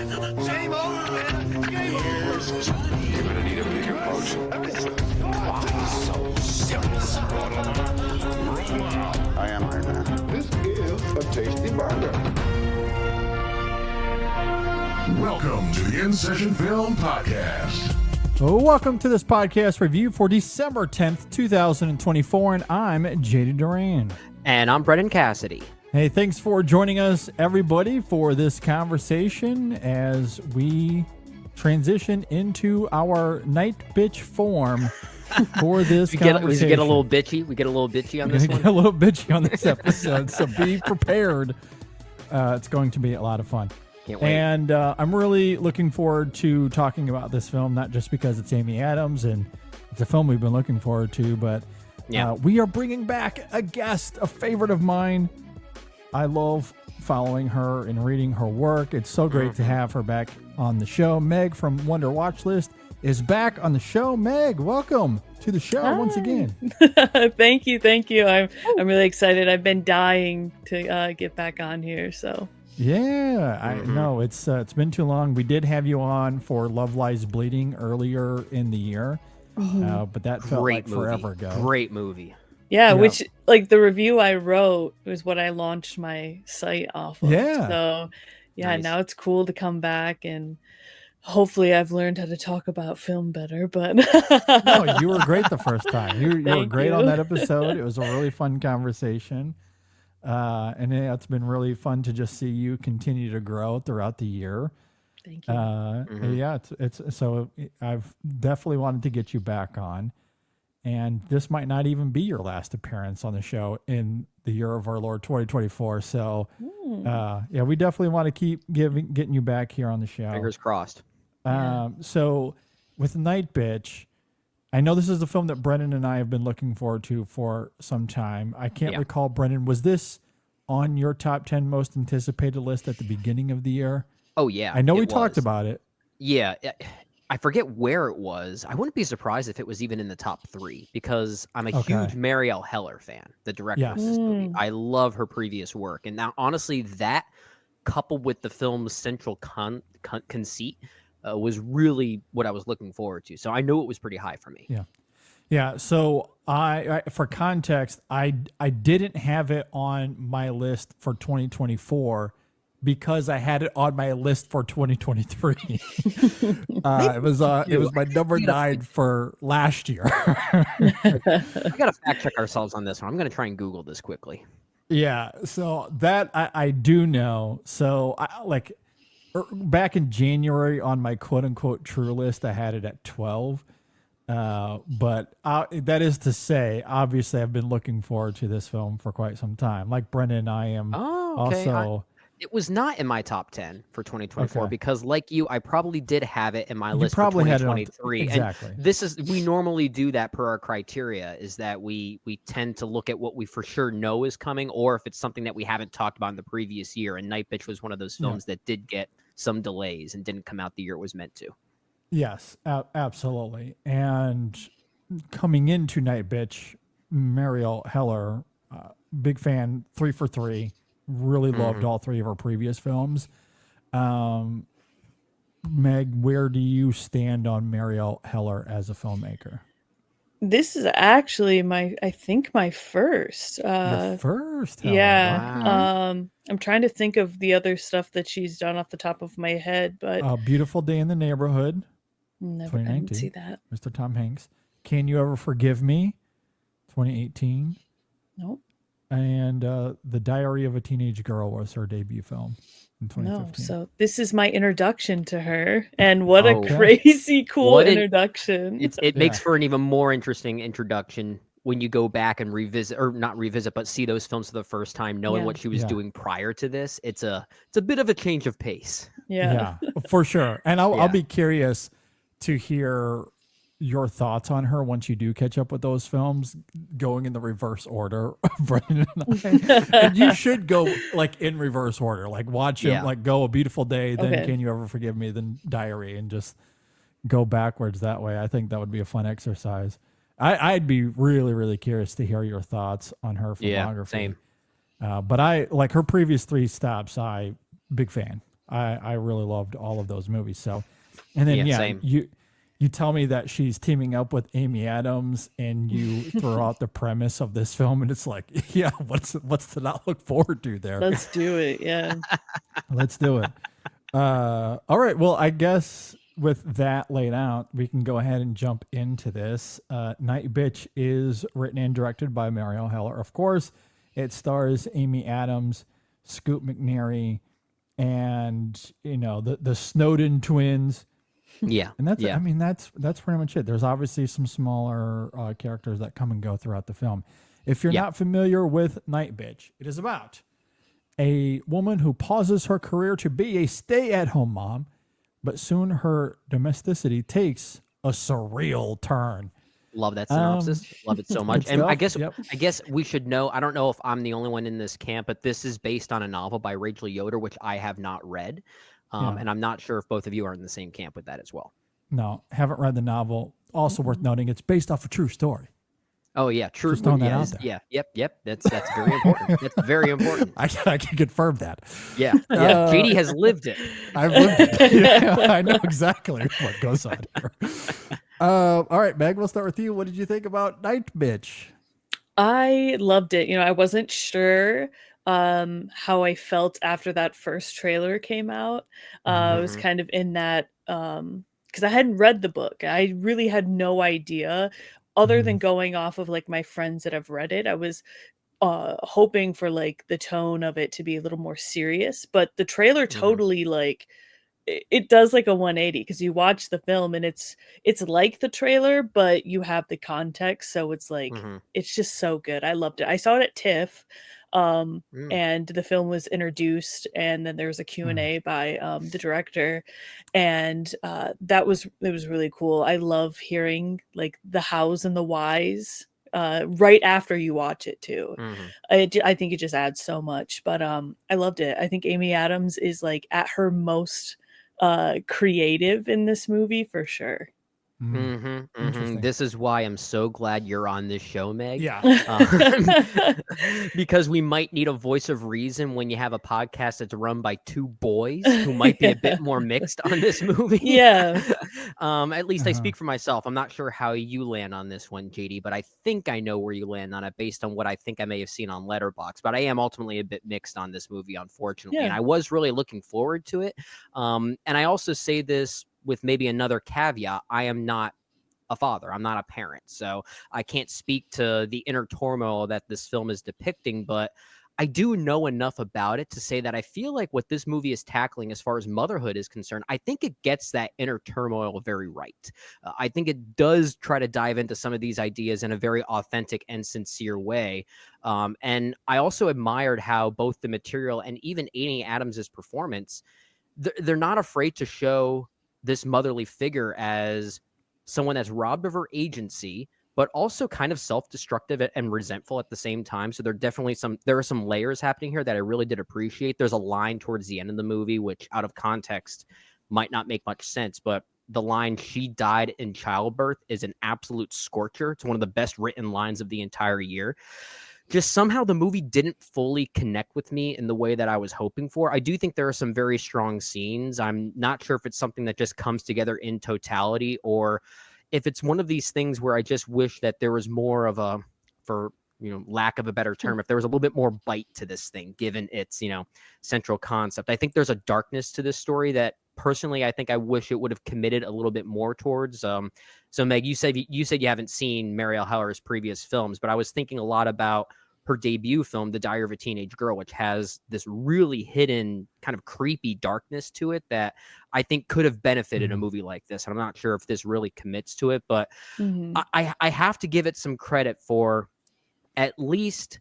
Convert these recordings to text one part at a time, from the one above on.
Same old game. You're gonna need a bigger boat. So serious. I am Iron Man. This is a tasty burger. Welcome to the In Session Film Podcast. Welcome to this podcast review for December 10th, 2024, and I'm JD Duran. And I'm Brennan Cassidy. Hey, thanks for joining us, everybody, for this conversation as we transition into our Nightbitch form for this conversation. We get a little bitchy. We get a little bitchy on this one. Get a little bitchy on this episode, so be prepared. It's going to be a lot of fun. Can't wait. And I'm really looking forward to talking about this film, not just because it's Amy Adams and it's a film we've been looking forward to, but we are bringing back a guest, a favorite of mine. I love following her and reading her work. It's so great to have her back on the show. Meg from WonderWatchlist is back on the show. Meg, welcome to the show once again. Thank you. I'm really excited. I've been dying to get back on here. So yeah, I know it's been too long. We did have you on for Love Lies Bleeding earlier in the year, but that felt like forever ago. Great movie. Yeah, which like the review I wrote was what I launched my site off of. Yeah. So Nice. now it's cool to come back, and hopefully I've learned how to talk about film better. But No, you were great the first time. You were Thank great you. on that episode. It was a really fun conversation. And it's been really fun to just see you continue to grow throughout the year. Thank you. Yeah, it's so I've definitely wanted to get you back on. And this might not even be your last appearance on the show in the year of our Lord 2024. So, we definitely want to keep getting you back here on the show. Fingers crossed. So, with Nightbitch, I know this is a film that Brennan and I have been looking forward to for some time. I can't recall, Brennan, was this on your top 10 most anticipated list at the beginning of the year? Oh, yeah. I know we talked about it. Yeah. I forget where it was. I wouldn't be surprised if it was even in the top 3 because I'm a huge Marielle Heller fan, the director of this movie. I love her previous work. And now, honestly, that coupled with the film's central conceit was really what I was looking forward to. So I know it was pretty high for me. Yeah. So I for context, I didn't have it on my list for 2024 because I had it on my list for 2023. It was my number 9 for last year. We got to fact check ourselves on this one. I'm going to try and Google this quickly. Yeah. So that I do know. So back in January on my quote unquote true list, I had it at 12. But that is to say, obviously I've been looking forward to this film for quite some time. Like Brennan, I am also. It was not in my top 10 for 2024 because, like you, I probably did have it in my list for probably had it 2023. exactly. And we normally do that per our criteria, is that we tend to look at what we for sure know is coming, or if it's something that we haven't talked about in the previous year. And Nightbitch was one of those films that did get some delays and didn't come out the year it was meant to. Yes, absolutely. And coming into Nightbitch, Marielle Heller, big fan, 3 for 3. Really loved all 3 of her previous films. Meg, where do you stand on Marielle Heller as a filmmaker? This is actually I think my first. The first Heller. Yeah. Wow. I'm trying to think of the other stuff that she's done off the top of my head, but Beautiful Day in the Neighborhood, never I 2019. didn't see that. Mr. Tom Hanks. Can You Ever Forgive Me, 2018. Nope. And The Diary of a Teenage Girl was her debut film in 2015. No, so this is my introduction to her, and what a crazy cool introduction. It makes for an even more interesting introduction when you go back and revisit, or not revisit, but see those films for the first time, knowing what she was doing prior to this. It's a bit of a change of pace. Yeah, for sure. And I'll be curious to hear your thoughts on her once you do catch up with those films, going in the reverse order of Brendan and I. And you should go like in reverse order, like watch him like go A Beautiful Day, then Can You Ever Forgive Me, then Diary, and just go backwards that way. I think that would be a fun exercise. I'd be really, really curious to hear your thoughts on her filmography. Yeah, same. But I like her previous 3 stops. Big fan. I really loved all of those movies. So, and then same. you tell me that she's teaming up with Amy Adams, and you throw out the premise of this film, and it's like, yeah, what's to not look forward to there? Let's do it. Yeah. Let's do it. All right. Well, I guess with that laid out, we can go ahead and jump into this. Nightbitch is written and directed by Marielle Heller. Of course, it stars Amy Adams, Scoot McNairy, and the Snowden twins. Yeah, And that's I mean that's pretty much it. There's obviously some smaller characters that come and go throughout the film. If you're not familiar with Nightbitch, it is about a woman who pauses her career to be a stay-at-home mom, but soon her domesticity takes a surreal turn. Love that synopsis. Love it so much. And I guess we should know, I don't know if I'm the only one in this camp, but this is based on a novel by Rachel Yoder, which I have not read. And I'm not sure if both of you are in the same camp with that as well. No, haven't read the novel. Also worth noting, it's based off a true story. Oh yeah, true. Just throwing that out there. Yep. That's very important. That's very important. I can confirm that. Yeah. JD has lived it. I've lived it. Yeah, I know exactly what goes on here. All right, Meg, we'll start with you. What did you think about Nightbitch? I loved it. I wasn't sure how I felt after that first trailer came out. I was kind of in that because I hadn't read the book. I really had no idea, other than going off of like my friends that have read it. I was hoping for like the tone of it to be a little more serious, but the trailer totally like it does like a 180, because you watch the film and it's like the trailer, but you have the context, so it's like it's just so good. I loved it. I saw it at TIFF. And the film was introduced, and then there was a Q&A by the director, and it was really cool. I love hearing like the hows and the whys right after you watch it too. I think it just adds so much, but I loved it. I think Amy Adams is like at her most creative in this movie for sure. This is why I'm so glad you're on this show, Meg. Yeah. Because we might need a voice of reason when you have a podcast that's run by two boys who might be a bit more mixed on this movie. Yeah. At least I speak for myself. I'm not sure how you land on this one, JD, but I think I know where you land on it based on what I think I may have seen on Letterboxd. But I am ultimately a bit mixed on this movie, unfortunately. And I was really looking forward to it. And I also say this with maybe another caveat. I am not a father. I'm not a parent. So I can't speak to the inner turmoil that this film is depicting, but I do know enough about it to say that I feel like what this movie is tackling as far as motherhood is concerned, I think it gets that inner turmoil very right. I think it does try to dive into some of these ideas in a very authentic and sincere way. And I also admired how both the material and even Amy Adams's performance, they're not afraid to show this motherly figure as someone that's robbed of her agency, but also kind of self-destructive and resentful at the same time. So there are some layers happening here that I really did appreciate. There's a line towards the end of the movie, which out of context might not make much sense, but the line, "She died in childbirth," is an absolute scorcher. It's one of the best written lines of the entire year. Just somehow the movie didn't fully connect with me in the way that I was hoping for. I do think there are some very strong scenes. I'm not sure if it's something that just comes together in totality, or if it's one of these things where I just wish that there was more of a, for lack of a better term, if there was a little bit more bite to this thing, given its central concept. I think there's a darkness to this story that personally I think I wish it would have committed a little bit more towards. So Meg, you said you haven't seen Marielle Heller's previous films, but I was thinking a lot about her debut film, The Diary of a Teenage Girl, which has this really hidden kind of creepy darkness to it that I think could have benefited a movie like this. And I'm not sure if this really commits to it, but I have to give it some credit for at least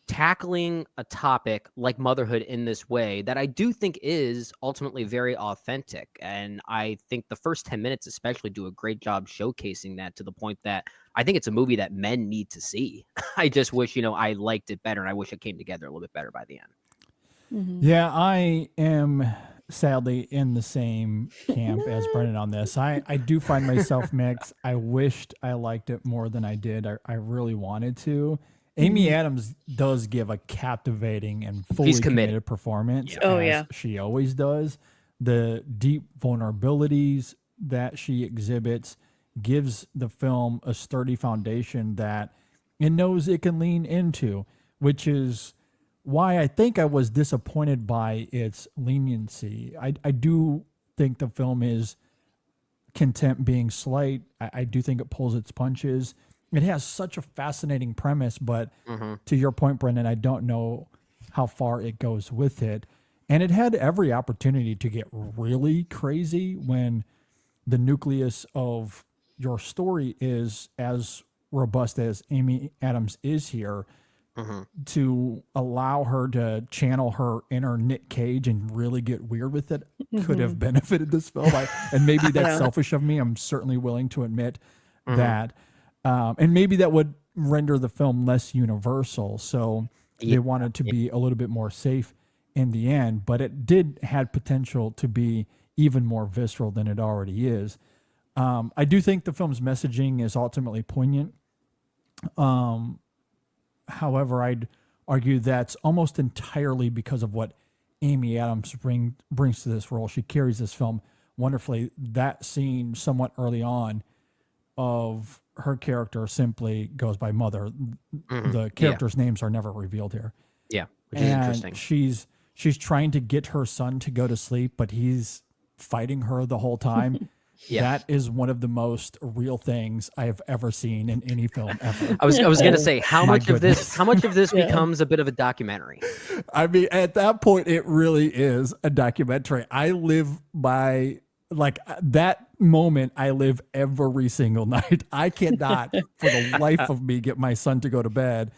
tackling a topic like motherhood in this way that I do think is ultimately very authentic. And I think the first 10 minutes especially do a great job showcasing that, to the point that I think it's a movie that men need to see. I just wish, I liked it better, and I wish it came together a little bit better by the end. Yeah, I am sadly in the same camp as Brendan on this. I do find myself mixed. I wished I liked it more than I did. I really wanted to. Amy Adams does give a captivating and fully committed performance, as she always does. The deep vulnerabilities that she exhibits gives the film a sturdy foundation that it knows it can lean into, which is why I think I was disappointed by its leniency. I do think the film is content being slight. I do think it pulls its punches. It has such a fascinating premise, but to your point, Brendan, I don't know how far it goes with it. And it had every opportunity to get really crazy when the nucleus of your story is as robust as Amy Adams is here. To allow her to channel her inner Nick Cage and really get weird with it could have benefited this film. And maybe that's selfish of me. I'm certainly willing to admit that. And maybe that would render the film less universal. So they wanted to be a little bit more safe in the end, but it did had potential to be even more visceral than it already is. I do think the film's messaging is ultimately poignant. However, I'd argue that's almost entirely because of what Amy Adams brings to this role. She carries this film wonderfully. That scene somewhat early on of her character simply goes by Mother. The characters' names are never revealed here. Yeah, which is interesting. She's trying to get her son to go to sleep, but he's fighting her the whole time. That is one of the most real things I have ever seen in any film ever. I was going to say how much of this becomes a bit of a documentary. I mean, at that point, it really is a documentary. I live by that moment. I live every single night. I cannot, for the life of me, get my son to go to bed.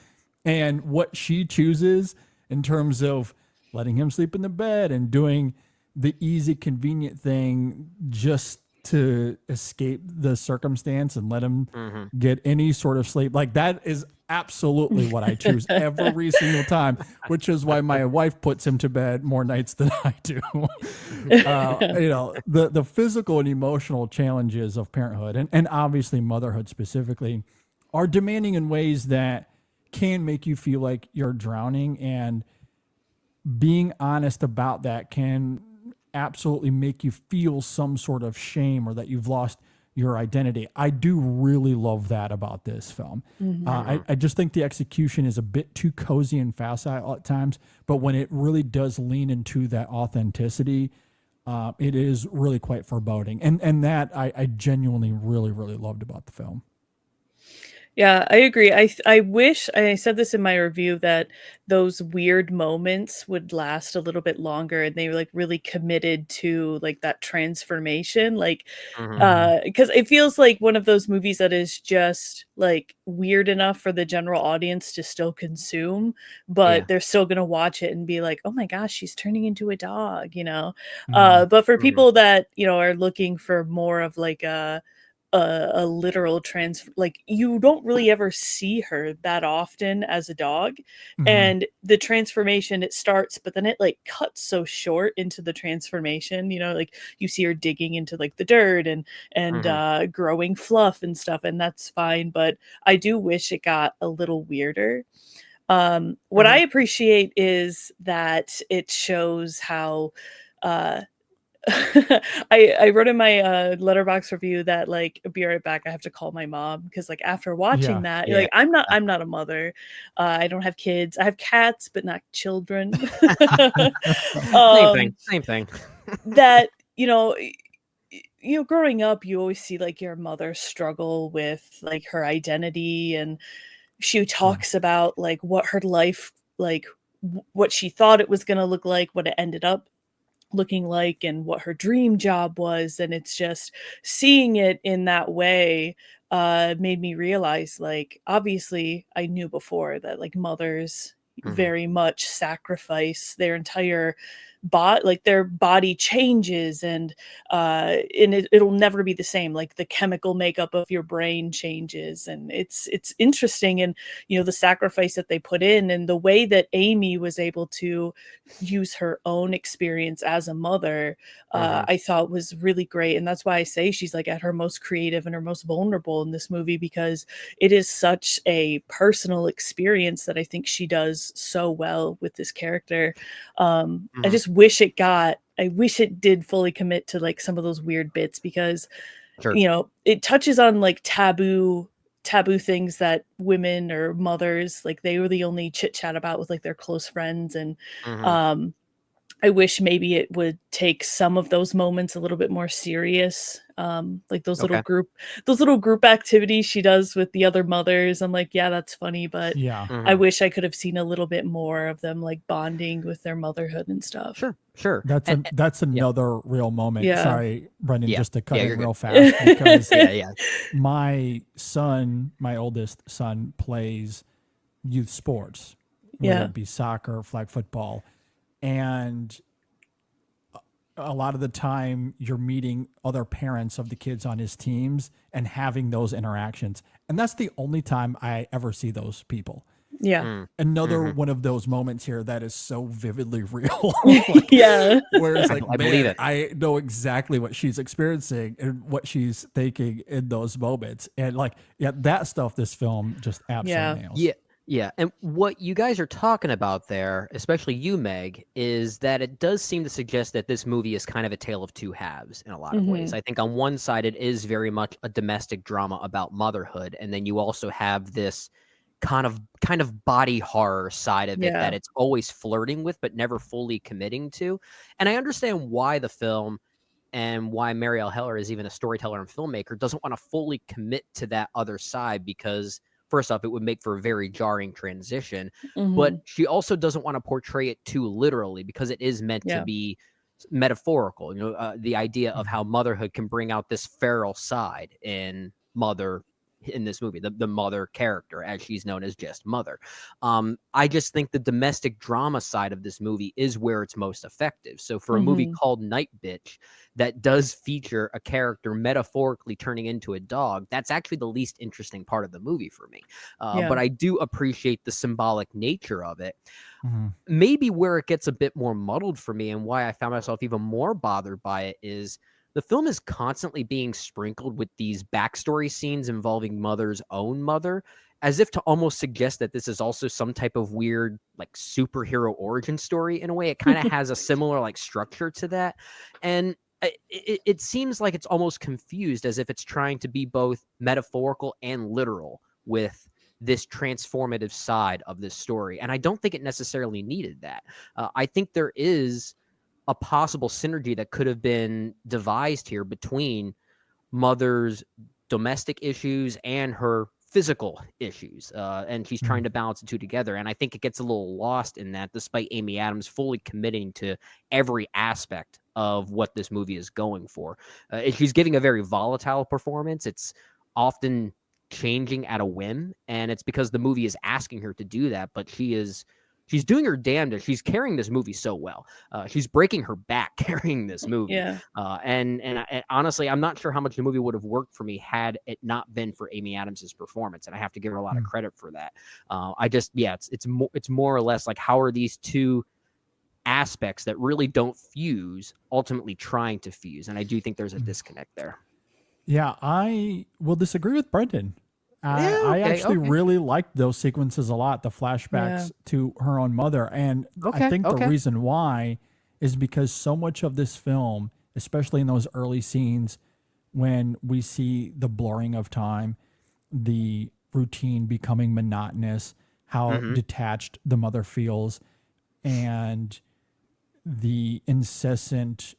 And what she chooses in terms of letting him sleep in the bed and doing the easy, convenient thing just to escape the circumstance and let him get any sort of sleep. Like, that is absolutely what I choose every single time, which is why my wife puts him to bed more nights than I do. The physical and emotional challenges of parenthood and obviously motherhood specifically are demanding in ways that can make you feel like you're drowning, and being honest about that can absolutely make you feel some sort of shame or that you've lost your identity. I do really love that about this film. I just think the execution is a bit too cozy and facile at times, but when it really does lean into that authenticity, it is really quite foreboding. And that I genuinely really, really loved about the film. Yeah, I agree. I wish, I said this in my review, that those weird moments would last a little bit longer and they were really committed to that transformation. Because it feels like one of those movies that is just weird enough for the general audience to still consume, but they're still going to watch it and be like, oh my gosh, she's turning into a dog, but for people that, are looking for more of a literal you don't really ever see her that often as a dog, and the transformation, it starts, but then it cuts so short into the transformation, you see her digging into the dirt and growing fluff and stuff, and that's fine, but I do wish it got a little weirder. What I appreciate is that it shows how I wrote in my letterbox review that be right back, I have to call my mom, because after watching that, I'm not a mother, I don't have kids, I have cats but not children. Same thing. That growing up, you always see your mother struggle with her identity, and she talks about what her life, what she thought it was going to look like, what it ended up looking like, and what her dream job was. And it's just seeing it in that way made me realize obviously I knew before that mothers very much sacrifice their entire their body changes, and it'll never be the same. Like the chemical makeup of your brain changes, and it's interesting. And the sacrifice that they put in, and the way that Amy was able to use her own experience as a mother, I thought was really great. And that's why I say she's like at her most creative and her most vulnerable in this movie, because it is such a personal experience that I think she does so well with this character. I just wish I wish it did fully commit to like some of those weird bits, because Sure. it touches on like taboo things that women or mothers, like, they were the only chit chat about with like their close friends. And I wish maybe it would take some of those moments a little bit more serious. Like those little group activities she does with the other mothers. I'm like, yeah, that's funny, but Yeah. I wish I could have seen a little bit more of them like bonding with their motherhood and stuff. Sure. That's another real moment. Yeah. Sorry, Brendan, just to cut Yeah, in you're real good. fast, because Yeah. my oldest son, plays youth sports, whether Yeah. it be soccer, flag football, and a lot of the time you're meeting other parents of the kids on his teams and having those interactions. And that's the only time I ever see those people. Yeah. Another one of those moments here that is so vividly real. Like, Yeah. where it's like, I believe it. I know exactly what she's experiencing and what she's thinking in those moments. And like, that stuff this film just absolutely nails. Yeah. And what you guys are talking about there, especially you, Meg, is that it does seem to suggest that this movie is kind of a tale of two halves in a lot of ways. I think on one side, it is very much a domestic drama about motherhood. And then you also have this kind of body horror side of it that it's always flirting with, but never fully committing to. And I understand why the film and why Marielle Heller is even a storyteller and filmmaker doesn't want to fully commit to that other side, because first off, it would make for a very jarring transition, but she also doesn't want to portray it too literally, because it is meant to be metaphorical. The idea of how motherhood can bring out this feral side in this movie, the mother character, as she's known as just Mother. I just think the domestic drama side of this movie is where it's most effective. So for a movie called Nightbitch that does feature a character metaphorically turning into a dog, that's actually the least interesting part of the movie for me. But I do appreciate the symbolic nature of it. Maybe where it gets a bit more muddled for me, and why I found myself even more bothered by it, is the film is constantly being sprinkled with these backstory scenes involving Mother's own mother, as if to almost suggest that this is also some type of weird, like, superhero origin story. In a way, it kind of has a similar, like, structure to that. And it seems like it's almost confused, as if it's trying to be both metaphorical and literal with this transformative side of this story. And I don't think it necessarily needed that. I think there is a possible synergy that could have been devised here between Mother's domestic issues and her physical issues. And she's trying to balance the two together. And I think it gets a little lost in that, despite Amy Adams fully committing to every aspect of what this movie is going for. She's giving a very volatile performance. It's often changing at a whim, and it's because the movie is asking her to do that, but she's doing her damnedest. She's carrying this movie so well. She's breaking her back carrying this movie. And honestly, I'm not sure how much the movie would have worked for me had it not been for Amy Adams's performance, and I have to give her a lot of credit for that. It's more or less like, how are these two aspects that really don't fuse ultimately trying to fuse? And I do think there's a disconnect there. Yeah, I will disagree with Brendan. I actually really liked those sequences a lot, the flashbacks to her own mother. And I think the reason why is because so much of this film, especially in those early scenes when we see the blurring of time, the routine becoming monotonous, how detached the mother feels, and the incessant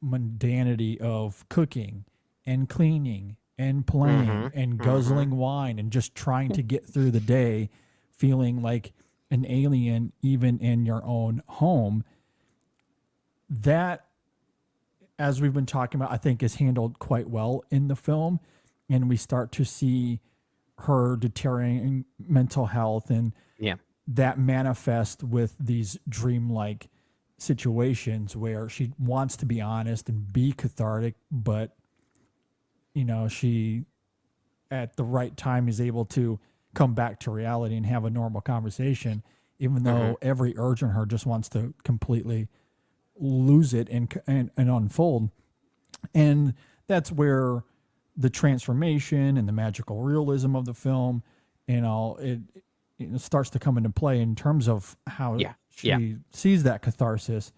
mundanity of cooking and cleaning and playing and guzzling wine and just trying to get through the day, feeling like an alien even in your own home. That, as we've been talking about, I think is handled quite well in the film. And we start to see her deteriorating mental health, and that manifest with these dreamlike situations where she wants to be honest and be cathartic, but she at the right time is able to come back to reality and have a normal conversation, even though every urge in her just wants to completely lose it and unfold. And that's where the transformation and the magical realism of the film, it starts to come into play in terms of how she sees that catharsis.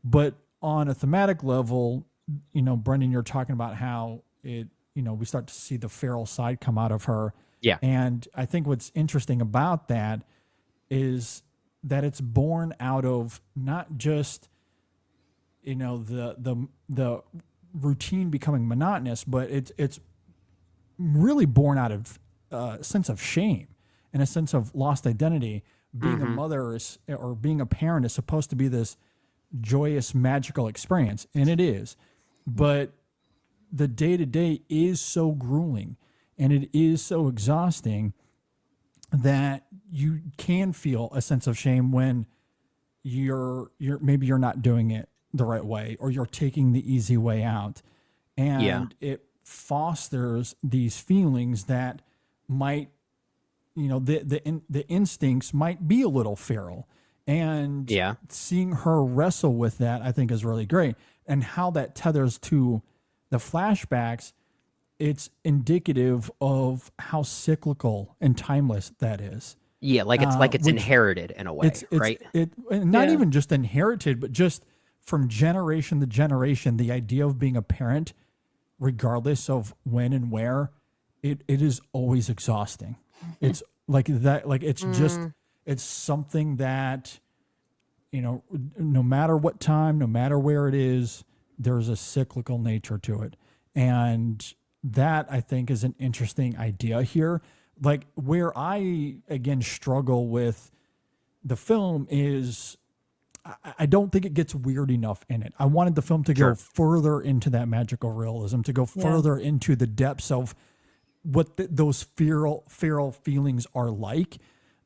But on a thematic level, Brendan, you're talking about how we start to see the feral side come out of her. Yeah. And I think what's interesting about that is that it's born out of not just, the routine becoming monotonous, but it's really born out of a sense of shame and a sense of lost identity. Being a mother or being a parent is supposed to be this joyous, magical experience, and it is. But the day-to-day is so grueling and it is so exhausting that you can feel a sense of shame when you're not doing it the right way, or you're taking the easy way out. And it fosters these feelings that might, the instincts might be a little feral. And seeing her wrestle with that, I think, is really great. And how that tethers to the flashbacks, it's indicative of how cyclical and timeless that is. Yeah, it's inherited in a way, right? Not even just inherited, but just from generation to generation, the idea of being a parent, regardless of when and where, it is always exhausting. It's like that, it's something that, no matter what time, no matter where it is, there's a cyclical nature to it. And that, I think, is an interesting idea here. Like, where I, again, struggle with the film is I don't think it gets weird enough in it. I wanted the film to go further into that magical realism, to go further into the depths of what those feral feelings are like.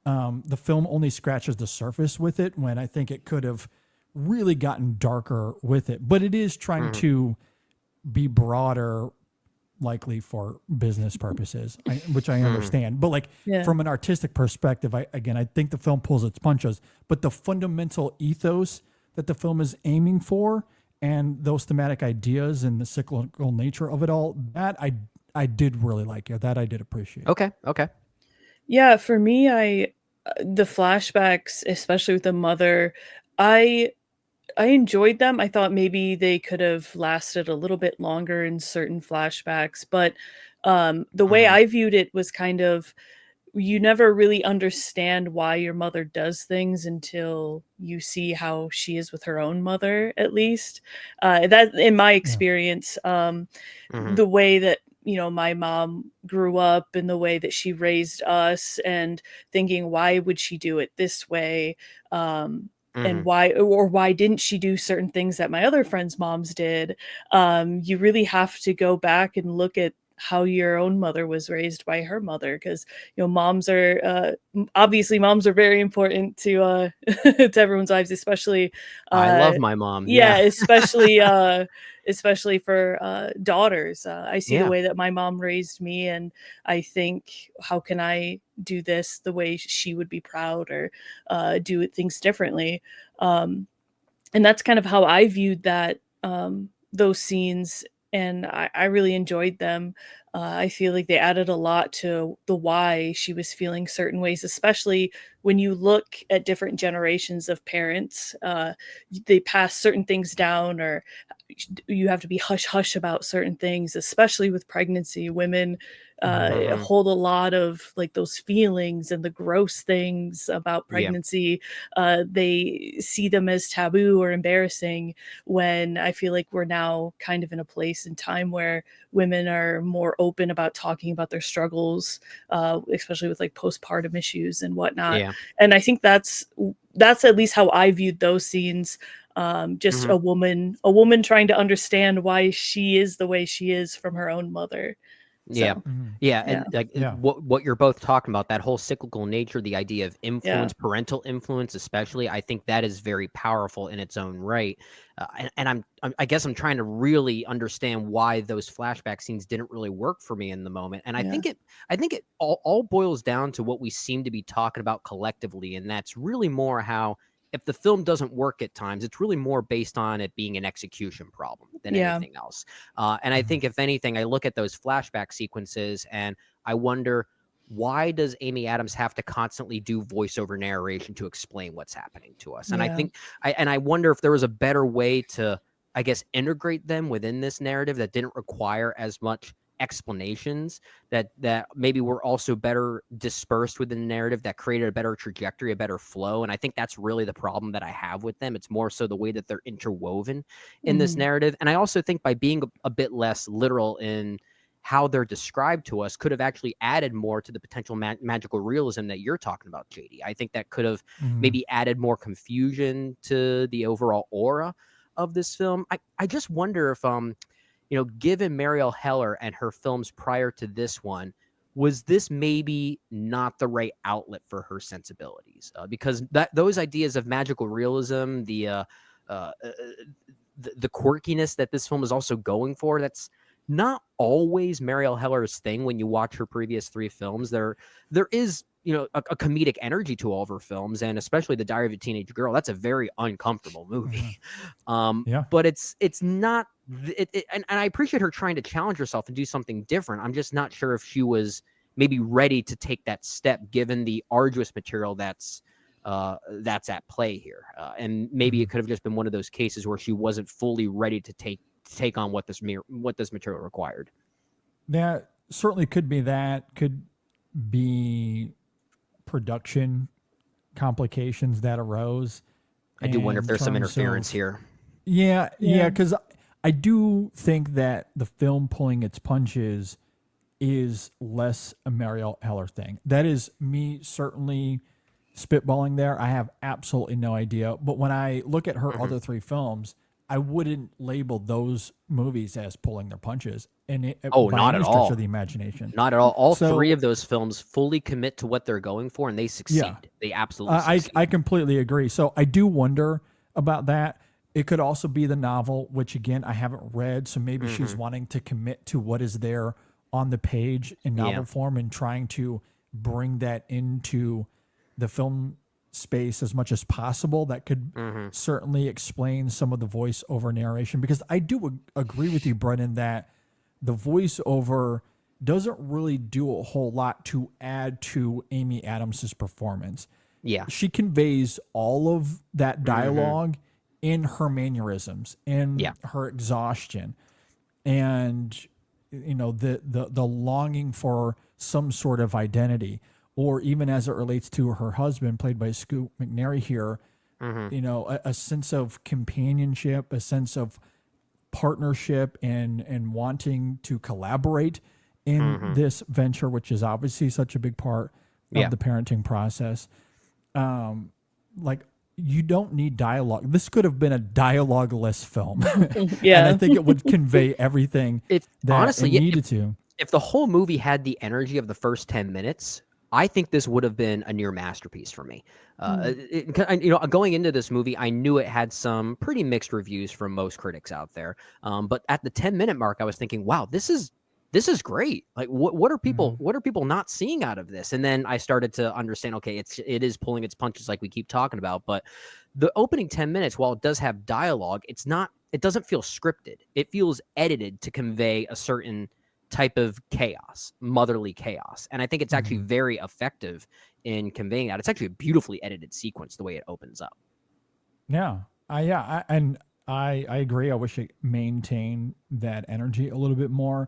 The film only scratches the surface with it, when I think it could have really gotten darker with it. But it is trying to be broader, likely for business purposes, which I understand. But from an artistic perspective, I think the film pulls its punches. But the fundamental ethos that the film is aiming for, and those thematic ideas and the cyclical nature of it all, that I did really like it. That I did appreciate. Okay. Yeah, for me, the flashbacks, especially with the mother, I enjoyed them. I thought maybe they could have lasted a little bit longer in certain flashbacks, but the way I viewed it was kind of, you never really understand why your mother does things until you see how she is with her own mother, at least. That, in my experience, the way that, my mom grew up and the way that she raised us, and thinking, why would she do it this way? And why didn't she do certain things that my other friends' moms did? You really have to go back and look at how your own mother was raised by her mother, because moms are obviously very important to to everyone's lives, especially I love my mom. especially for daughters. I see the way that my mom raised me, and I think, how can I do this the way she would be proud, or do things differently? And that's kind of how I viewed that, those scenes, and I really enjoyed them. I feel like they added a lot to the why she was feeling certain ways, especially when you look at different generations of parents. They pass certain things down, or you have to be hush hush about certain things, especially with pregnancy. Women hold a lot of those feelings and the gross things about pregnancy. They see them as taboo or embarrassing, when I feel like we're now kind of in a place in time where women are more open about talking about their struggles, especially with postpartum issues and whatnot. And I think that's at least how I viewed those scenes. Just a woman trying to understand why she is the way she is from her own mother. Yeah. So, Yeah, and like Yeah. what you're both talking about, that whole cyclical nature, the idea of influence, yeah. parental influence, especially, I think that is very powerful in its own right. And I guess I'm trying to really understand why those flashback scenes didn't really work for me in the moment. And Yeah. I think it all boils down to what we seem to be talking about collectively, and that's really more how if the film doesn't work at times, it's really more based on it being an execution problem than Yeah. anything else. And I think, if anything, I look at those flashback sequences and I wonder, why does Amy Adams have to constantly do voiceover narration to explain what's happening to us? And I Yeah. think, I wonder if there was a better way to, I guess, integrate them within this narrative that didn't require as much explanations, that maybe were also better dispersed within the narrative, that created a better trajectory, a better flow. And I think that's really the problem that I have with them. It's more so the way that they're interwoven in this Mhm. narrative. And I also think by being a bit less literal in how they're described to us could have actually added more to the potential magical realism that you're talking about, JD. I think that could have maybe added more confusion to the overall aura of this film. I just wonder if given Marielle Heller and her films prior to this one, was this maybe not the right outlet for her sensibilities? Because those ideas of magical realism, uh, the quirkiness that this film is also going for, that's not always Marielle Heller's thing. When you watch her previous 3 films, there is a comedic energy to all of her films, and especially The Diary of a Teenage Girl. That's a very uncomfortable movie. Yeah. But it's not and I appreciate her trying to challenge herself and do something different. I'm just not sure if she was maybe ready to take that step, given the arduous material that's at play here. And maybe it could have just been one of those cases where she wasn't fully ready to take on what this material required. That certainly could be that. Could be production complications that arose. I do wonder if in there's some terms interference of- here. Yeah, Yeah. because I do think that the film pulling its punches is less a Marielle Heller thing. That is me certainly spitballing there. I have absolutely no idea. But when I look at her other 3 films, I wouldn't label those movies as pulling their punches. And Oh, by not any at stretch all. of the imagination. Not at all. All So- 3 of those films fully commit to what they're going for, and they succeed. Yeah. They absolutely succeed. I completely agree. So I do wonder about that. It could also be the novel, which again I haven't read. So maybe she's wanting to commit to what is there on the page in novel form and trying to bring that into the film space as much as possible. That could certainly explain some of the voiceover narration, because I do agree with you, Brennan, that the voiceover doesn't really do a whole lot to add to Amy Adams's performance. Yeah. She conveys all of that dialogue in her mannerisms, in her exhaustion, and the longing for some sort of identity, or even as it relates to her husband, played by Scoot McNairy here, a sense of companionship, a sense of partnership, and wanting to collaborate in this venture, which is obviously such a big part of the parenting process. Like, you don't need dialogue. This could have been a dialogue-less film. Yeah. And I think it would convey everything If that honestly, it needed to. if the whole movie had the energy of the first 10 minutes, I think this would have been a near masterpiece for me. Going into this movie, I knew it had some pretty mixed reviews from most critics out there. But at the 10-minute mark, I was thinking, wow, this is great. Like, what are people not seeing out of this? And then I started to understand, okay, it is pulling its punches like we keep talking about. But the opening 10 minutes, while it does have dialogue, it doesn't feel scripted. It feels edited to convey a certain type of chaos, motherly chaos. And I think it's actually very effective in conveying that. It's actually a beautifully edited sequence, the way it opens up. Yeah. I agree. I wish it maintained that energy a little bit more.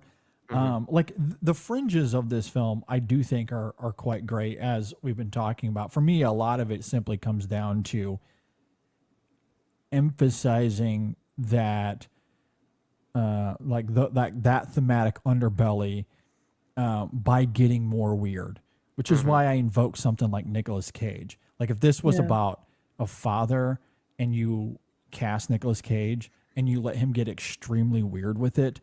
Like the fringes of this film, I do think are quite great, as we've been talking about. For me, a lot of it simply comes down to emphasizing that, that thematic underbelly, by getting more weird, which is why I invoke something like Nicolas Cage. Like, if this was about a father and you cast Nicolas Cage and you let him get extremely weird with it,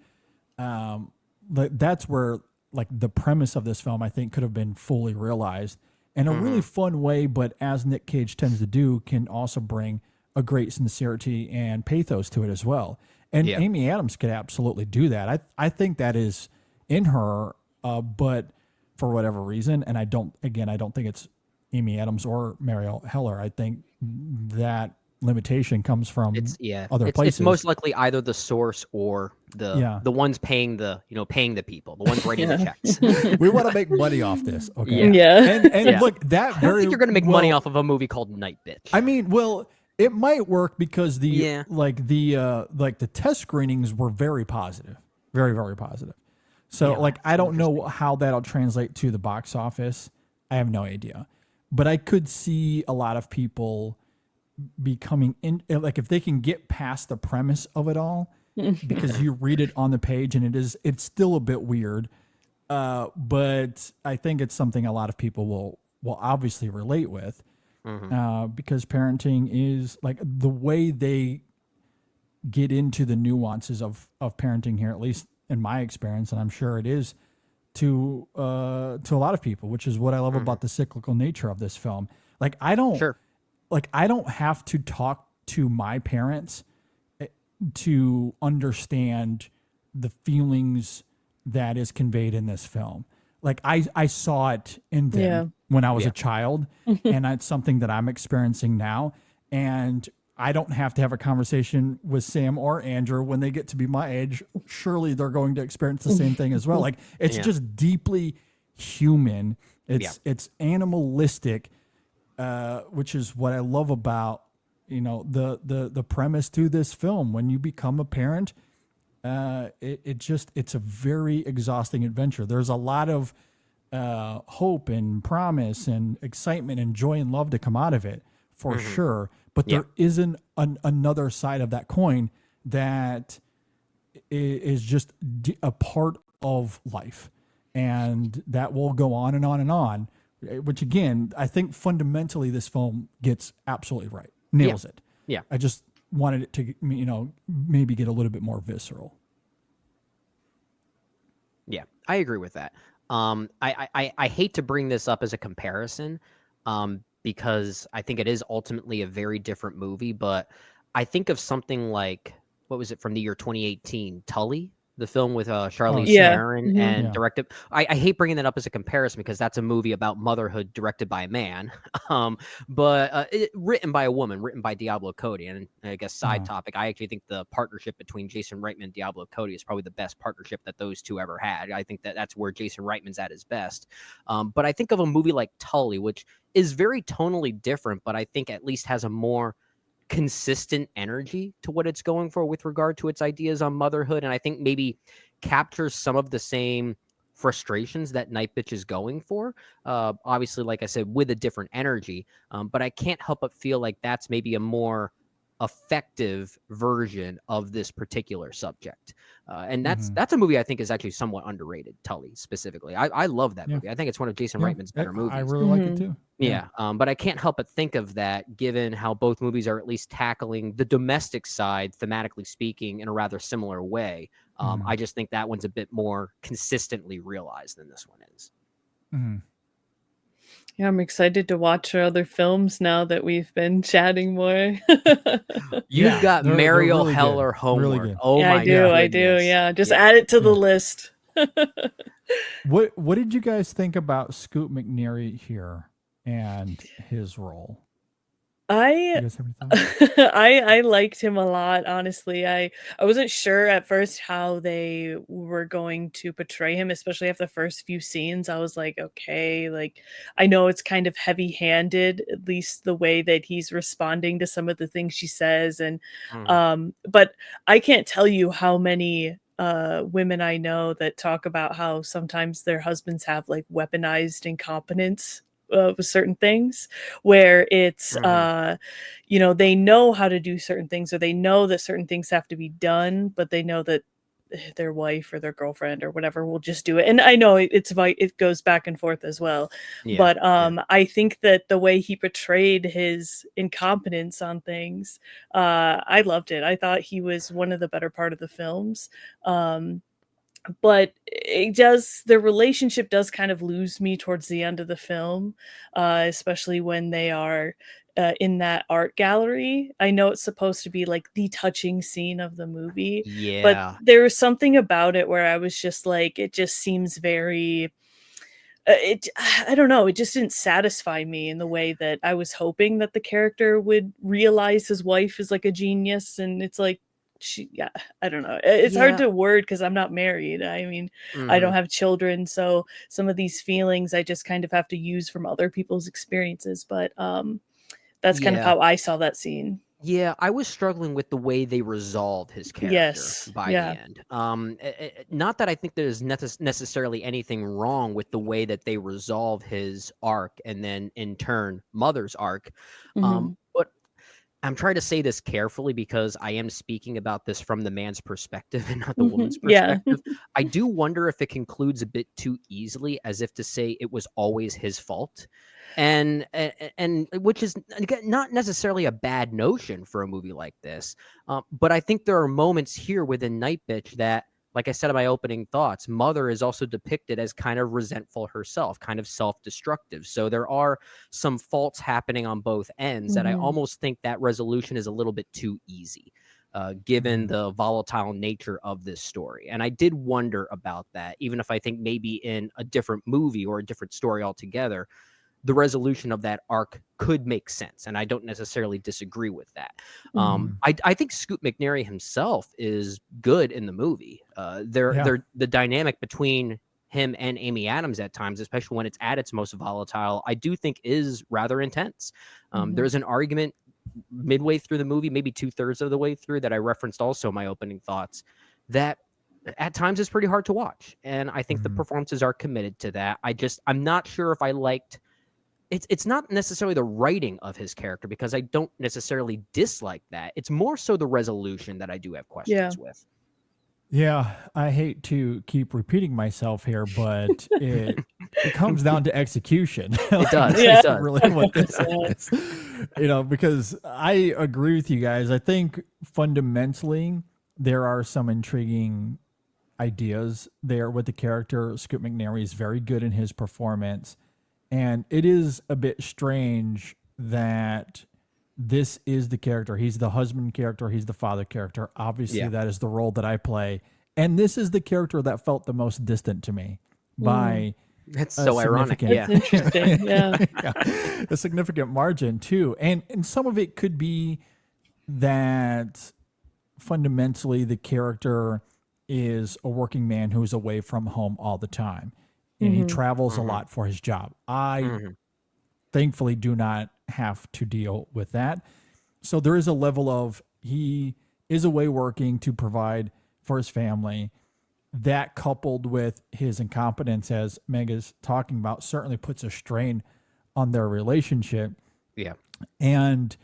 that's where like the premise of this film, I think could have been fully realized in a really fun way, but as Nick Cage tends to do, can also bring a great sincerity and pathos to it as well. And Amy Adams could absolutely do that. I think that is in her, but for whatever reason, and I don't think it's Amy Adams or Marielle Heller. I think that limitation comes from other places. It's most likely either the source or the ones paying the people, the ones writing the checks. We want to make money off this. Okay. Yeah. Look, that I don't think you're going to make money off of a movie called Nightbitch. I mean, well, it might work because the test screenings were very positive, very, very positive. So I don't know how that'll translate to the box office. I have no idea, but I could see a lot of people becoming in, like, if they can get past the premise of it all, because you read it on the page and it's still a bit weird, but I think it's something a lot of people will obviously relate with, because parenting is like the way they get into the nuances of parenting here, at least in my experience, and I'm sure it is to a lot of people, which is what I love about the cyclical nature of this film. Like, I don't have to talk to my parents to understand the feelings that is conveyed in this film. Like, I saw it in them when I was a child, and it's something that I'm experiencing now. And I don't have to have a conversation with Sam or Andrew when they get to be my age. Surely they're going to experience the same thing as well. Like, it's just deeply human. It's animalistic, which is what I love about, the premise to this film. When you become a parent, it's a very exhausting adventure. There's a lot of hope and promise and excitement and joy and love to come out of it, for sure. But there isn't another side of that coin that is just a part of life, and that will go on and on and on. Which, again, I think fundamentally this film gets absolutely right, nails it. Yeah, I just wanted it to, maybe get a little bit more visceral. Yeah, I agree with that. I hate to bring this up as a comparison, because I think it is ultimately a very different movie. But I think of something like, what was it, from the year 2018, Tully, the film with Charlize Theron and directed. I hate bringing that up as a comparison because that's a movie about motherhood directed by a man, but written by a woman, written by Diablo Cody. And I guess side topic, I actually think the partnership between Jason Reitman and Diablo Cody is probably the best partnership that those two ever had. I think that's where Jason Reitman's at his best. But I think of a movie like Tully, which is very tonally different, but I think at least has a more consistent energy to what it's going for with regard to its ideas on motherhood, and I think maybe captures some of the same frustrations that Nightbitch is going for. Obviously, like I said, with a different energy, but I can't help but feel like that's maybe a more effective version of this particular subject. And that's a movie I think is actually somewhat underrated, Tully specifically. I love that movie. I think it's one of Jason Reitman's better movies. I really like it too. Yeah. But I can't help but think of that, given how both movies are at least tackling the domestic side, thematically speaking, in a rather similar way. I just think that one's a bit more consistently realized than this one is. Yeah, I'm excited to watch our other films now that we've been chatting more. You've got Marielle really Heller good. homework. Really good. Oh yeah, my god. I do. Yeah, just add it to the list. What did you guys think about Scoot McNairy here and his role? I liked him a lot, honestly. I wasn't sure at first how they were going to portray him, especially after the first few scenes. I was like, okay, like, I know it's kind of heavy-handed, at least the way that he's responding to some of the things she says, and but I can't tell you how many women I know that talk about how sometimes their husbands have like weaponized incompetence with certain things, where it's they know how to do certain things, or they know that certain things have to be done, but they know that their wife or their girlfriend or whatever will just do it. And I know it goes back and forth as well. But I think that the way he portrayed his incompetence on things, I loved it. I thought he was one of the better part of the films. but the relationship does kind of lose me towards the end of the film, especially when they are in that art gallery. I know it's supposed to be like the touching scene of the movie, but Yeah. there was something about it where I was just like, it just seems very I don't know, it just didn't satisfy me in the way that I was hoping that the character would realize his wife is like a genius, and it's like yeah, I don't know. It's hard Yeah. to word because I'm not married. I mean, I don't have children, so some of these feelings I just kind of have to use from other people's experiences, but that's kind of Yeah. how I saw that scene. Yeah, I was struggling with the way they resolved his character Yes. by Yeah. the end. Not that I think there's necessarily anything wrong with the way that they resolve his arc and then in turn Mother's arc. Mhm. But I'm trying to say this carefully because I am speaking about this from the man's perspective and not the woman's Yeah. perspective. I do wonder if it concludes a bit too easily, as if to say it was always his fault. And which is again, not necessarily a bad notion for a movie like this. But I think there are moments here within Nightbitch that, like I said in my opening thoughts, Mother is also depicted as kind of resentful herself, kind of self-destructive. So there are some faults happening on both ends that I almost think that resolution is a little bit too easy, given the volatile nature of this story. And I did wonder about that, even if I think maybe in a different movie or a different story altogether, the resolution of that arc could make sense. And I don't necessarily disagree with that. I think Scoot McNairy himself is good in the movie. The dynamic between him and Amy Adams at times, especially when it's at its most volatile, I do think is rather intense. There's an argument midway through the movie, maybe 2/3 of the way through, that I referenced also in my opening thoughts, that at times is pretty hard to watch. And I think the performances are committed to that. I'm not sure if I liked it's not necessarily the writing of his character, because I don't necessarily dislike that. It's more so the resolution that I do have questions with. Yeah, I hate to keep repeating myself here, but it comes down to execution. It does. Yeah. It does. Really what this is. Because I agree with you guys. I think fundamentally there are some intriguing ideas there with the character. Scoot McNairy is very good in his performance. And it is a bit strange that this is the character. He's the husband character. He's the father character. Obviously, that is the role that I play. And this is the character that felt the most distant to me by That's so ironic. That's interesting. Yeah. a significant margin, too. And some of it could be that fundamentally the character is a working man who's away from home all the time. And he travels a lot for his job. I thankfully do not have to deal with that. So there is a level of he is away working to provide for his family. That coupled with his incompetence, as Meg is talking about, certainly puts a strain on their relationship. Yeah. And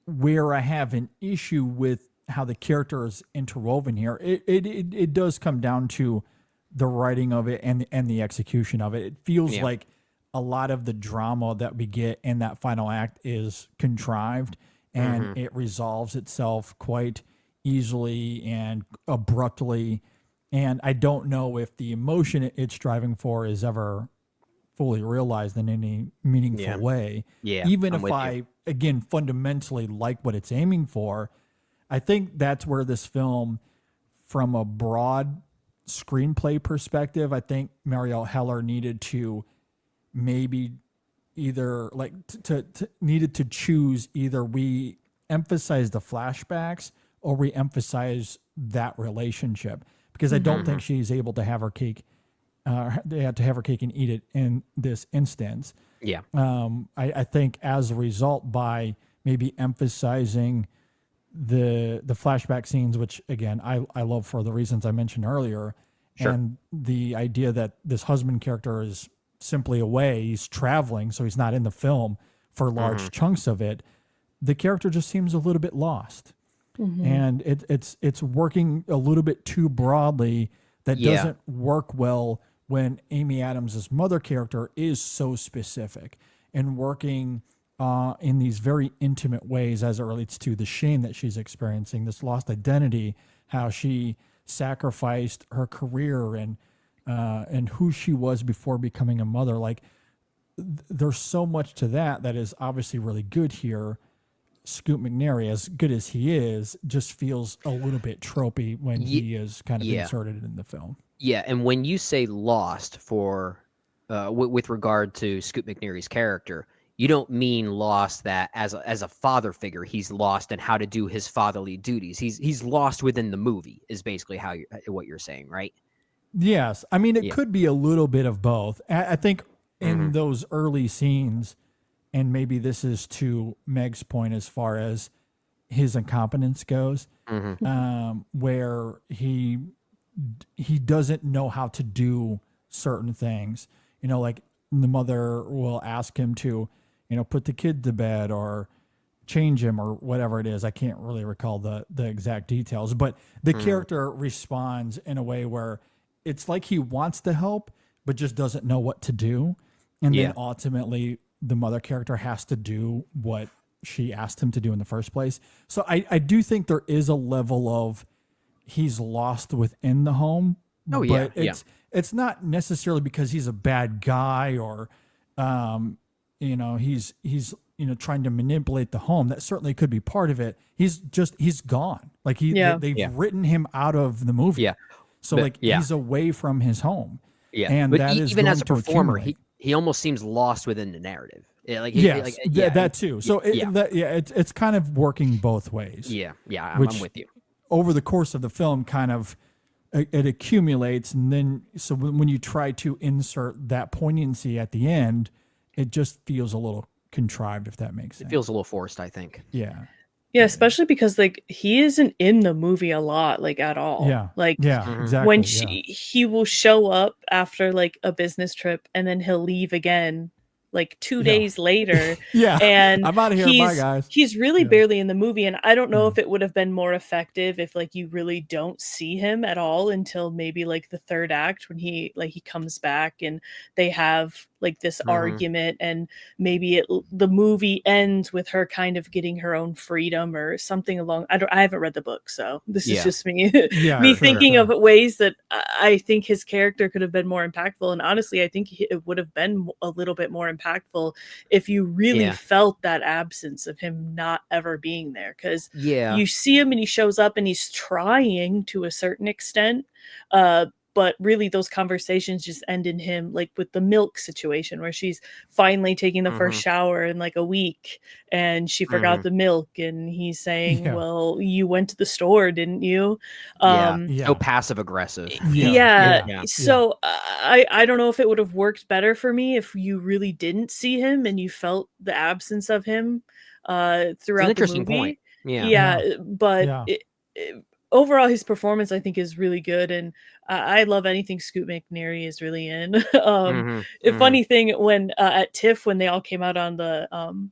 where I have an issue with how the character is interwoven here, it does come down to the writing of it and the execution of it. It feels like a lot of the drama that we get in that final act is contrived, and it resolves itself quite easily and abruptly. And I don't know if the emotion it's striving for is ever fully realized in any meaningful way. Yeah, Even I'm if I, again, fundamentally like what it's aiming for, I think that's where this film, from a broad screenplay perspective, I think Marielle Heller needed to maybe either needed to choose either we emphasize the flashbacks or we emphasize that relationship, because I don't think she's able to have her cake. They had to have her cake and eat it in this instance. Yeah. I think as a result, by maybe emphasizing the flashback scenes, which again I love for the reasons I mentioned earlier, and the idea that this husband character is simply away, he's traveling, so he's not in the film for large chunks of it. The character just seems a little bit lost, and it's working a little bit too broadly. That doesn't work well when Amy Adams' mother character is so specific and working in these very intimate ways as it relates to the shame that she's experiencing, this lost identity, how she sacrificed her career and who she was before becoming a mother. Like there's so much to that is obviously really good here. Scoot McNairy, as good as he is, just feels a little bit tropey when he is kind of inserted in the film. Yeah, and when you say lost for with regard to Scoot McNairy's character, you don't mean lost that as a father figure he's lost in how to do his fatherly duties. He's lost within the movie is basically what you're saying, right? Yes, I mean it could be a little bit of both. I think in those early scenes. And maybe this is to Meg's point as far as his incompetence goes, where he doesn't know how to do certain things. You know, like the mother will ask him to, put the kid to bed or change him or whatever it is. I can't really recall the exact details, but the character responds in a way where it's like he wants to help, but just doesn't know what to do. And then ultimately the mother character has to do what she asked him to do in the first place. So I do think there is a level of he's lost within the home. Oh, but it's not necessarily because he's a bad guy or, he's trying to manipulate the home. That certainly could be part of it. He's gone. Like they've written him out of the movie. Yeah. So he's away from his home. Yeah. And but that is even as a performer, accumulate. he almost seems lost within the narrative. That too. So it's kind of working both ways. I'm with you. Over the course of the film, kind of it accumulates, and then so when you try to insert that poignancy at the end, it just feels a little contrived, if that makes sense. It feels a little forced, I think. Yeah. Yeah, especially because like he isn't in the movie a lot, like at all. Yeah. Exactly. When he will show up after like a business trip and then he'll leave again like 2 days later. And I'm out of here. Bye, guys. He's really barely in the movie. And I don't know if it would have been more effective if like you really don't see him at all until maybe like the third act when he comes back and they have like this argument, and maybe the movie ends with her kind of getting her own freedom or something along. I haven't read the book, so this is just me thinking of ways that I think his character could have been more impactful. And honestly, I think it would have been a little bit more impactful if you really felt that absence of him not ever being there, because you see him and he shows up and he's trying to a certain extent, but really those conversations just end in him, like with the milk situation where she's finally taking the first shower in like a week and she forgot the milk, and he's saying, well, you went to the store, didn't you? So passive aggressive. So I don't know if it would have worked better for me if you really didn't see him and you felt the absence of him throughout the interesting movie. Point. But overall, his performance I think is really good, and I love anything Scoot McNairy is really in. Funny thing, when at TIFF, when they all came out on the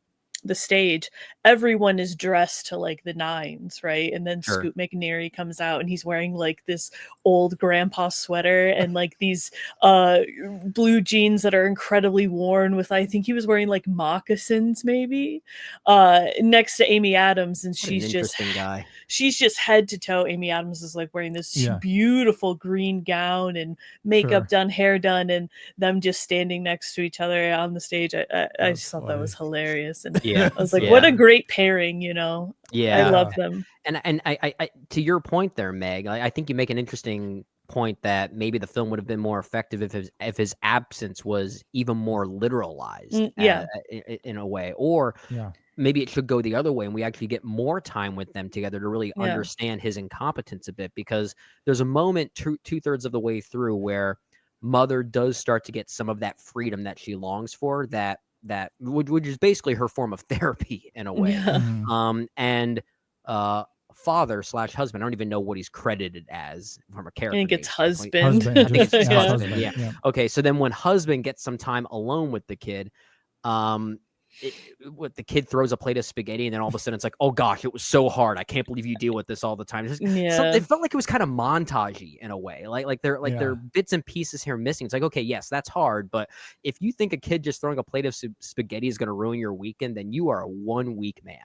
stage, everyone is dressed to like the nines, right? And then Scoot McNairy comes out and he's wearing like this old grandpa sweater and like these blue jeans that are incredibly worn with, I think he was wearing like moccasins maybe, next to Amy Adams, and she's just head to toe. Amy Adams is like wearing this beautiful green gown and makeup done, hair done, and them just standing next to each other on the stage. I just thought that was hilarious, and I was like, what a great pairing, you know? I love them. And I to your point there, Meg, I think you make an interesting point that maybe the film would have been more effective if his absence was even more literalized in a way, or maybe it should go the other way and we actually get more time with them together to really understand his incompetence a bit, because there's a moment two-thirds of the way through where Mother does start to get some of that freedom that she longs for, which is basically her form of therapy in a way. And father/husband, I don't even know what he's credited as from a character. I think it's husband. Husband. Okay, so then when husband gets some time alone with the kid, the kid throws a plate of spaghetti, and then all of a sudden it's like, oh gosh, it was so hard. I can't believe you deal with this all the time. It felt like it was kind of montagey in a way. Like there are bits and pieces here missing. It's like, okay, yes, that's hard, but if you think a kid just throwing a plate of spaghetti is going to ruin your weekend, then you are a 1 week man.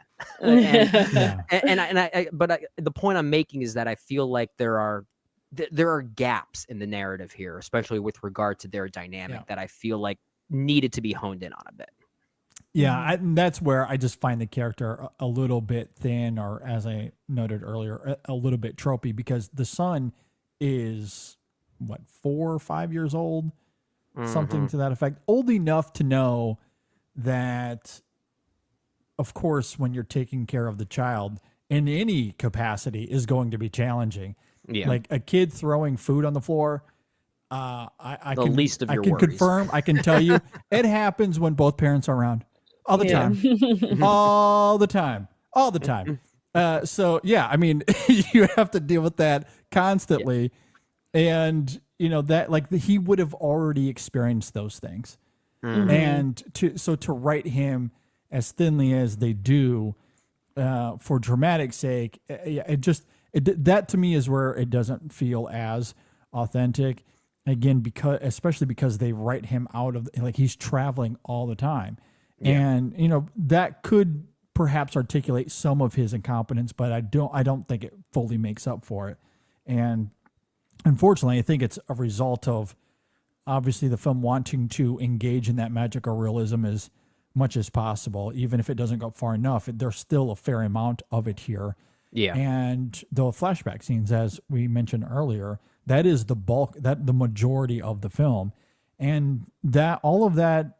But the point I'm making is that I feel like there are there are gaps in the narrative here, especially with regard to their dynamic that I feel like needed to be honed in on a bit. Yeah, and that's where I just find the character a little bit thin, or as I noted earlier, a little bit tropey, because the son is what, 4 or 5 years old, something to that effect, old enough to know that, of course, when you're taking care of the child in any capacity is going to be challenging. Yeah. Like a kid throwing food on the floor. I The can, least of I your can worries. confirm, I can tell you, it happens when both parents are around. All the time. All the time. All the time. So, yeah, I mean, you have to deal with that constantly. And, you know, that like he would have already experienced those things. And to write him as thinly as they do for dramatic sake, that to me is where it doesn't feel as authentic. Again, especially because they write him out of, like, he's traveling all the time. And, you know, that could perhaps articulate some of his incompetence, but I don't think it fully makes up for it. And unfortunately, I think it's a result of obviously the film wanting to engage in that magical realism as much as possible. Even if it doesn't go far enough, there's still a fair amount of it here. Yeah. And the flashback scenes, as we mentioned earlier, that is the bulk, the majority of the film. And that all of that,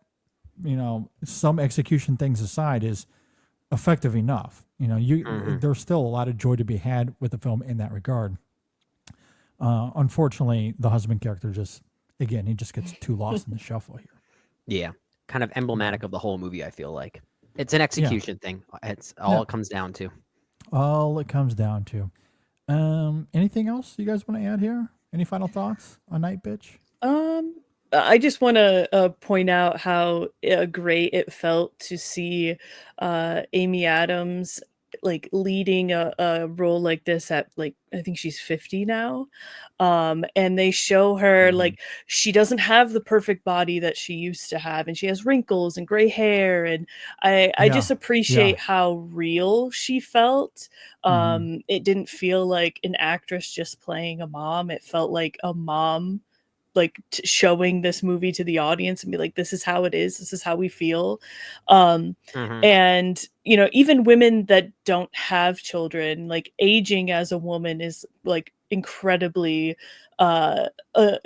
you know, some execution things aside, is effective enough. You know, there's still a lot of joy to be had with the film in that regard. Unfortunately, the husband character he just gets too lost in the shuffle here. Yeah, kind of emblematic of the whole movie, I feel like. It's an execution thing. It's all it comes down to. All it comes down to. Anything else you guys want to add here? Any final thoughts on Nightbitch? I just want to point out how great it felt to see Amy Adams like leading a role like this at, like, I think she's 50 now. And they show her like she doesn't have the perfect body that she used to have, and she has wrinkles and gray hair, and I just appreciate how real she felt. It didn't feel like an actress just playing a mom. It felt like a mom, like showing this movie to the audience and be like, this is how it is, this is how we feel. And, you know, even women that don't have children, like aging as a woman is like incredibly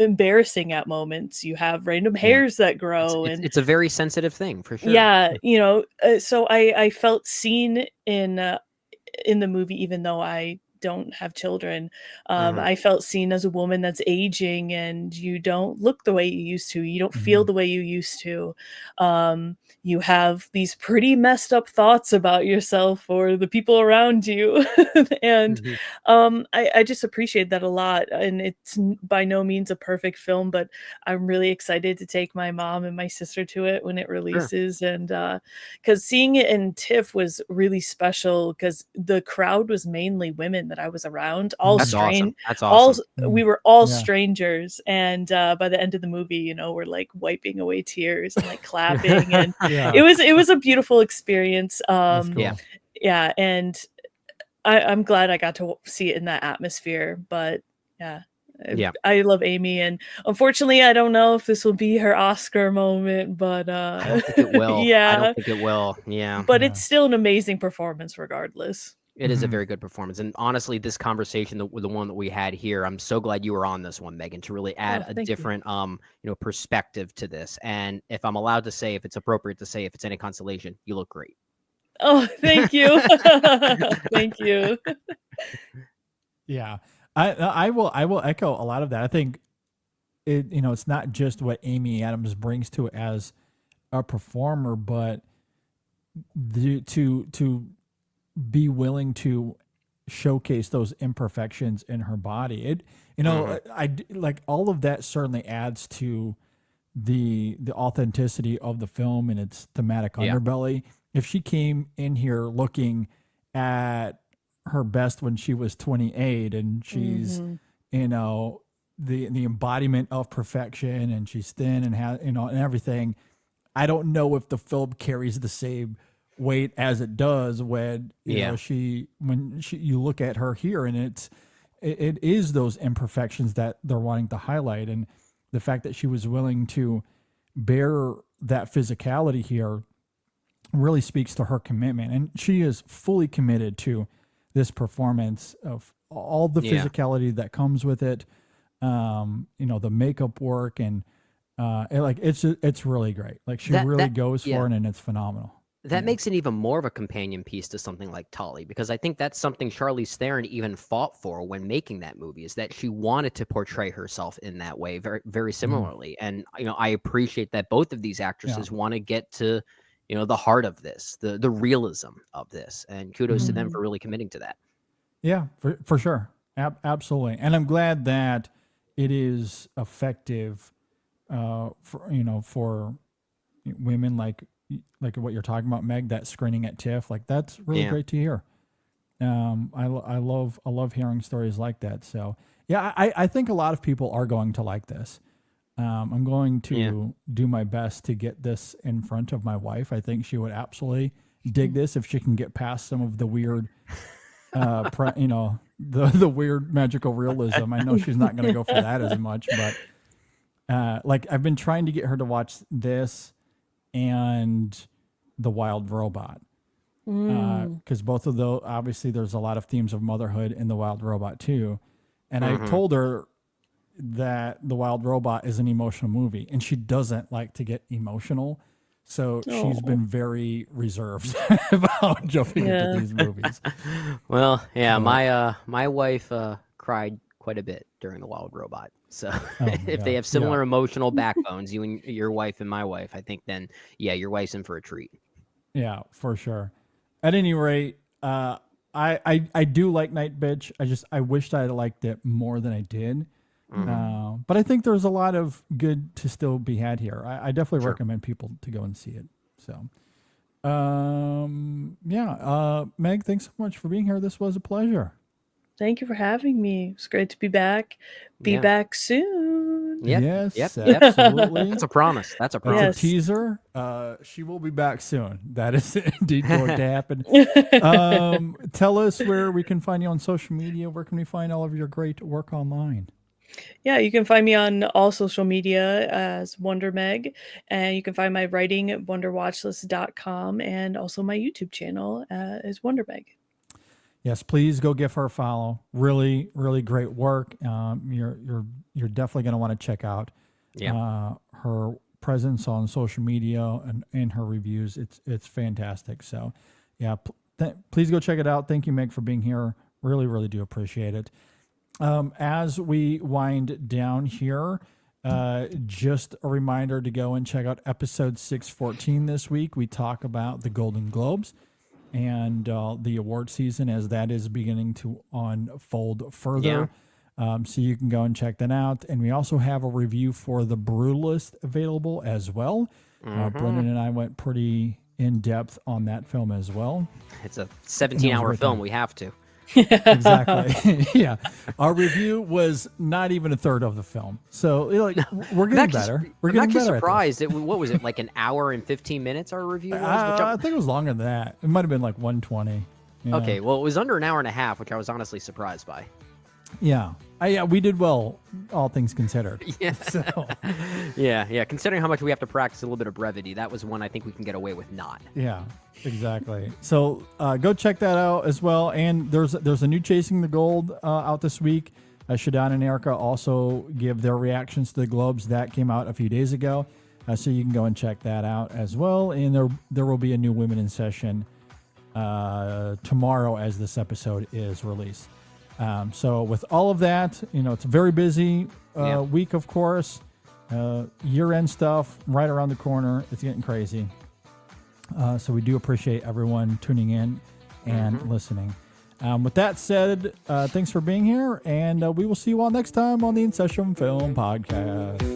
embarrassing at moments. You have random hairs that grow, it's a very sensitive thing, for sure. You know, so I felt seen in the movie, even though I don't have children. I felt seen as a woman that's aging, and you don't look the way you used to. You don't feel the way you used to. You have these pretty messed up thoughts about yourself or the people around you. And I just appreciate that a lot. And it's by no means a perfect film, but I'm really excited to take my mom and my sister to it when it releases. And because seeing it in TIFF was really special, because the crowd was mainly women that I was around. That's awesome. We were all strangers. And by the end of the movie, you know, we're like wiping away tears and like clapping. And it was a beautiful experience. Cool. And I'm glad I got to see it in that atmosphere. But I love Amy, and unfortunately I don't know if this will be her Oscar moment, but I don't think it will. I don't think it will. But it's still an amazing performance regardless. It is a very good performance. And honestly, this conversation, the one that we had here, I'm so glad you were on this one, Megan, to really add a different perspective to this. And if I'm allowed to say, if it's appropriate to say, if it's any consolation, you look great. Oh, thank you. Thank you. Yeah. I will echo a lot of that. I think it's not just what Amy Adams brings to it as a performer, but to be willing to showcase those imperfections in her body. I like all of that certainly adds to the authenticity of the film and its thematic underbelly. If she came in here looking at her best when she was 28 and she's the embodiment of perfection, and she's thin and has and everything, I don't know if the film carries the same weight as it does when you look at her here, and it is those imperfections that they're wanting to highlight, and the fact that she was willing to bear that physicality here really speaks to her commitment, and she is fully committed to this performance of all the physicality that comes with it. The makeup work and it's really great. Like she really goes for it, and it's phenomenal. That makes it even more of a companion piece to something like Tully, because I think that's something Charlize Theron even fought for when making that movie, is that she wanted to portray herself in that way very, very similarly. And, I appreciate that both of these actresses want to get to, the heart of this, the realism of this, and kudos to them for really committing to that. Yeah, for sure. Absolutely. And I'm glad that it is effective, for women like what you're talking about, Meg, that screening at TIFF, like that's really great to hear. I love hearing stories like that. So yeah, I think a lot of people are going to like this. I'm going to do my best to get this in front of my wife. I think she would absolutely dig this if she can get past some of the weird, the weird magical realism. I know she's not going to go for that as much, but I've been trying to get her to watch this and The Wild Robot, because both of those, obviously there's a lot of themes of motherhood in The Wild Robot too, and I told her that The Wild Robot is an emotional movie, and she doesn't like to get emotional, so she's been very reserved about jumping into these movies. Well, my wife cried quite a bit during The Wild Robot. So if they have similar emotional backbones, you and your wife and my wife, I think then, your wife's in for a treat. Yeah, for sure. At any rate, I do like Nightbitch. I wished I had liked it more than I did. But I think there's a lot of good to still be had here. I definitely recommend people to go and see it. So, Meg, thanks so much for being here. This was a pleasure. Thank you for having me. It's great to be back. Be back soon. Yes, absolutely. That's a promise. That's a promise. It's a teaser. She will be back soon. That is indeed going to happen. Tell us where we can find you on social media. Where can we find all of your great work online? Yeah, you can find me on all social media as WonderMeg, and you can find my writing at WonderWatchlist.com, and also my YouTube channel is WonderMeg. Yes, please go give her a follow. Really, really great work. You're definitely going to want to check out her presence on social media and her reviews. It's fantastic. So, please go check it out. Thank you, Meg, for being here. Really, really do appreciate it. As we wind down here, just a reminder to go and check out episode 614 this week. We talk about the Golden Globes and the award season as that is beginning to unfold further. So you can go and check that out. And we also have a review for The Brutalist available as well. Brendan and I went pretty in depth on that film as well. It's a 17-hour film. We have to. Exactly. Our review was not even a third of the film, so we're getting better. We're getting better. Surprised. What was it, like an hour and 15 minutes? Our review was. I think it was longer than that. It might have been like 120. Yeah. Okay, well, it was under an hour and a half, which I was honestly surprised by. Yeah. We did well, all things considered. Yeah. So. Yeah. Considering how much we have to practice a little bit of brevity, that was one I think we can get away with not. Yeah, exactly. So go check that out as well. And there's a new Chasing the Gold out this week. Shadan and Erica also give their reactions to the Globes. That came out a few days ago. So you can go and check that out as well. And there will be a new Women in Session tomorrow as this episode is released. So with all of that, it's a very busy week, of course. Year-end stuff right around the corner. It's getting crazy. So we do appreciate everyone tuning in and listening. With that said, thanks for being here, and we will see you all next time on the In Session Film Podcast.